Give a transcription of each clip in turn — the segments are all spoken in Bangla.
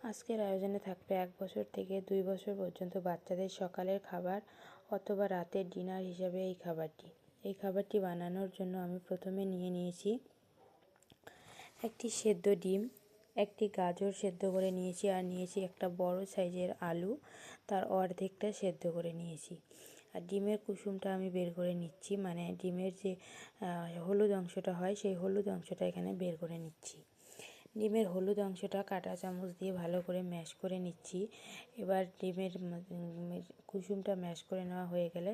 আজকের আয়োজনে থাকবে 1 বছর থেকে 2 বছর পর্যন্ত বাচ্চাদের সকালের খাবার অথবা রাতের ডিনার হিসাবে এই খাবারটি বানানোর জন্য আমি প্রথমে নিয়ে নিয়েছি একটি সেদ্ধ ডিম, একটি গাজর সেদ্ধ করে নিয়েছি, আর নিয়েছি একটা বড় সাইজের আলু, তার অর্ধেকটা সেদ্ধ করে নিয়েছি। আর ডিমের কুসুমটা আমি বের করে নিচ্ছি, মানে ডিমের যে হলুদ অংশটা হয় সেই হলুদ অংশটা এখানে বের করে নিচ্ছি। ডিমের হলুদ অংশটা কাঁটা চামচ দিয়ে ভালো করে ম্যাশ করে নিচ্ছি। এবার ডিমের কুসুমটা ম্যাশ করে নেওয়া হয়ে গেলে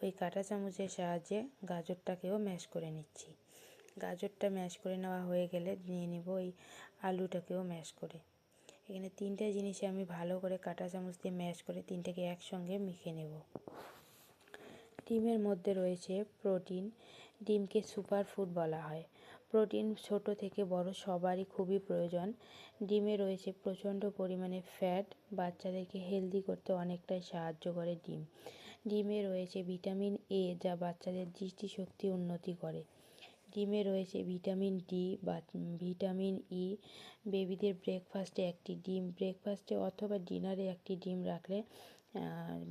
ওই কাঁটা চামচের সাহায্যে গাজরটাকেও ম্যাশ করে নিচ্ছি। গাজরটা ম্যাশ করে নেওয়া হয়ে গেলে নিয়ে নেব ওই আলুটাকেও ম্যাশ করে। এখানে 3টে জিনিসে আমি ভালো করে কাঁটা চামচ দিয়ে ম্যাশ করে 3টেকে একসঙ্গে মেখে নেব। ডিমের মধ্যে রয়েছে প্রোটিন। ডিমকে সুপার ফুড বলা হয়। প্রোটিন ছোট থেকে বড় সবারই খুবই প্রয়োজন। ডিমে রয়েছে প্রচণ্ড পরিমাণে ফ্যাট, বাচ্চাদেরকে হেলদি করতে অনেকটাই সাহায্য করে ডিম। ডিমে রয়েছে ভিটামিন এ, যা বাচ্চাদের দৃষ্টিশক্তি উন্নতি করে। ডিমে রয়েছে ভিটামিন ডি বা ভিটামিন ই। বেবিদের ব্রেকফাস্টে একটি ডিম, ব্রেকফাস্টে অথবা ডিনারে একটি ডিম রাখলে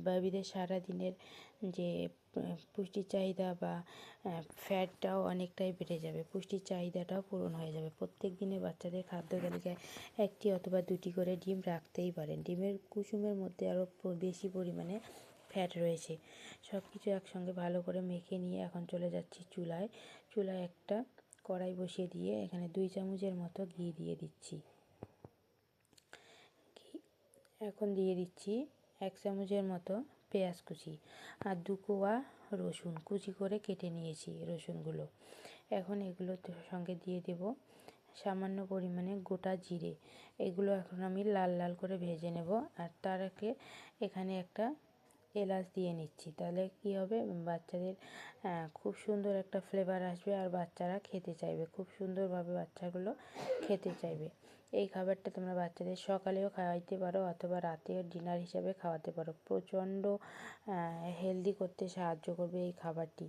বেবিদের সারাদিনের যে পুষ্টির চাহিদা বা ফ্যাটটাও অনেকটাই বেড়ে যাবে, পুষ্টির চাহিদাটাও পূরণ হয়ে যাবে। প্রত্যেক দিনে বাচ্চাদের খাদ্য তালিকায় একটি অথবা 2টি করে ডিম রাখতেই পারেন। ডিমের কুসুমের মধ্যে আরও বেশি পরিমাণে ফ্যাট রয়েছে। সব কিছু একসঙ্গে ভালো করে মেখে নিয়ে এখন চলে যাচ্ছি চুলায়। চুলায় একটা কড়াই বসিয়ে দিয়ে এখানে 2 চামচের মতো ঘি দিয়ে দিচ্ছি। এখন দিয়ে দিচ্ছি 1 চামচের মতো পেঁয়াজ কুচি আর 2 কোয়া রসুন কুচি করে কেটে নিয়েছি রসুনগুলো। এখন এগুলোর সঙ্গে দিয়ে দেব সামান্য পরিমাণে গোটা জিরে। এগুলো এখন আমি লাল লাল করে ভেজে নেব। আর তার আগে এখানে একটা এলাচ দিয়ে নিচ্ছি, তাহলে কী হবে, বাচ্চাদের খুব সুন্দর একটা ফ্লেভার আসবে আর বাচ্চারা খেতে চাইবে, খুব সুন্দরভাবে বাচ্চাগুলো খেতে চাইবে। এই খাবারটা তোমরা বাচ্চাদের সকালেও খাওয়াইতে পারো অথবা রাতেও ডিনার হিসাবে খাওয়াতে পারো। প্রচণ্ড হেলদি করতে সাহায্য করবে এই খাবারটি।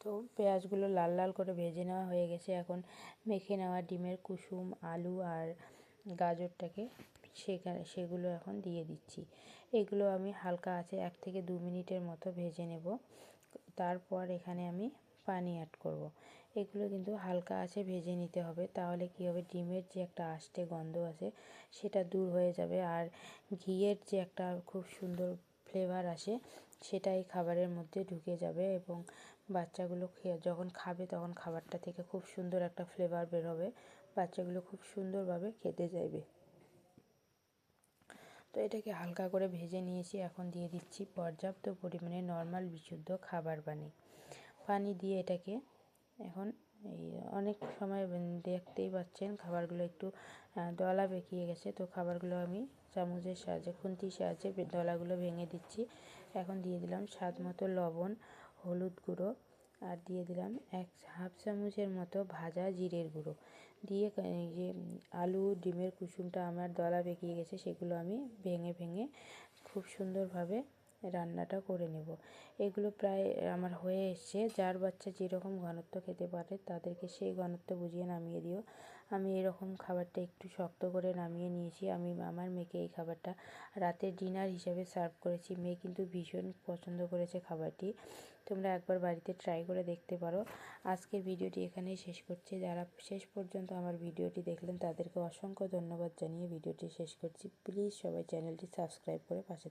তো পেঁয়াজগুলো লাল লাল করে ভেজে নেওয়া হয়ে গেছে। এখন মেখে নেওয়া ডিমের কুসুম, আলু আর গাজরটাকে সেগুলো এখন দিয়ে দিচ্ছি। এগুলো আমি হালকা আঁচে 1 থেকে 2 মিনিটের মতো ভেজে নেব। তারপর এখানে আমি পানি অ্যাড করব। এগুলো কিন্তু হালকা আঁচে ভেজে নিতে হবে, তাহলে কী হবে, ডিমের যে একটা আষ্টে গন্ধ আছে সেটা দূর হয়ে যাবে, আর ঘিয়ের যে একটা খুব সুন্দর ফ্লেভার আসে সেটা এই খাবারের মধ্যে ঢুকে যাবে এবং বাচ্চাগুলো যখন খাবে তখন খাবারটা থেকে খুব সুন্দর একটা ফ্লেভার বের হবে, বাচ্চাগুলো খুব সুন্দরভাবে খেতে চাইবে। তো এটাকে হালকা করে ভেজে নিয়েছি। এখন দিয়ে দিচ্ছি পর্যাপ্ত পরিমাণে নর্মাল বিশুদ্ধ খাবার পানি দিয়ে এটাকে এখন এই অনেক সময় দেখতেই পাচ্ছেন খাবারগুলো একটু দলা বেঁকিয়ে গেছে, তো খাবারগুলো আমি চামচের সাহায্যে খুন্তির সাহায্যে দলাগুলো ভেঙে দিচ্ছি। এখন দিয়ে দিলাম স্বাদ মতো লবণ, হলুদ গুঁড়ো, আর দিয়ে দিলাম হাফ চামচের মতো ভাজা জিরের গুঁড়ো দিয়ে এই যে আলু ডিমের কুসুমটা আমার দলা বেঁকিয়ে গেছে সেগুলো আমি ভেঙে ভেঙে খুব সুন্দরভাবে রান্নাটা করে নেব। এগুলো প্রায় আমার হয়ে এসছে। যার বাচ্চা যেরকম ঘনত্ব খেতে পারে তাদেরকে সেই ঘনত্ব বুঝিয়ে নামিয়ে দিও। আমি এরকম খাবারটা একটু শক্ত করে নামিয়ে নিয়েছি। আমি আমার মেয়েকে এই খাবারটা রাতের ডিনার হিসেবে সার্ভ করেছি। মেয়ে কিন্তু ভীষণ পছন্দ করেছে খাবারটি। তোমরা একবার বাড়িতে ট্রাই করে দেখতে পারো। আজকের ভিডিওটি এখানেই শেষ করছি। যারা শেষ পর্যন্ত আমার ভিডিওটি দেখলেন তাদেরকে অসংখ্য ধন্যবাদ জানিয়ে ভিডিওটি শেষ করছি। প্লিজ সবাই চ্যানেলটি সাবস্ক্রাইব করে পাশে থাকুন।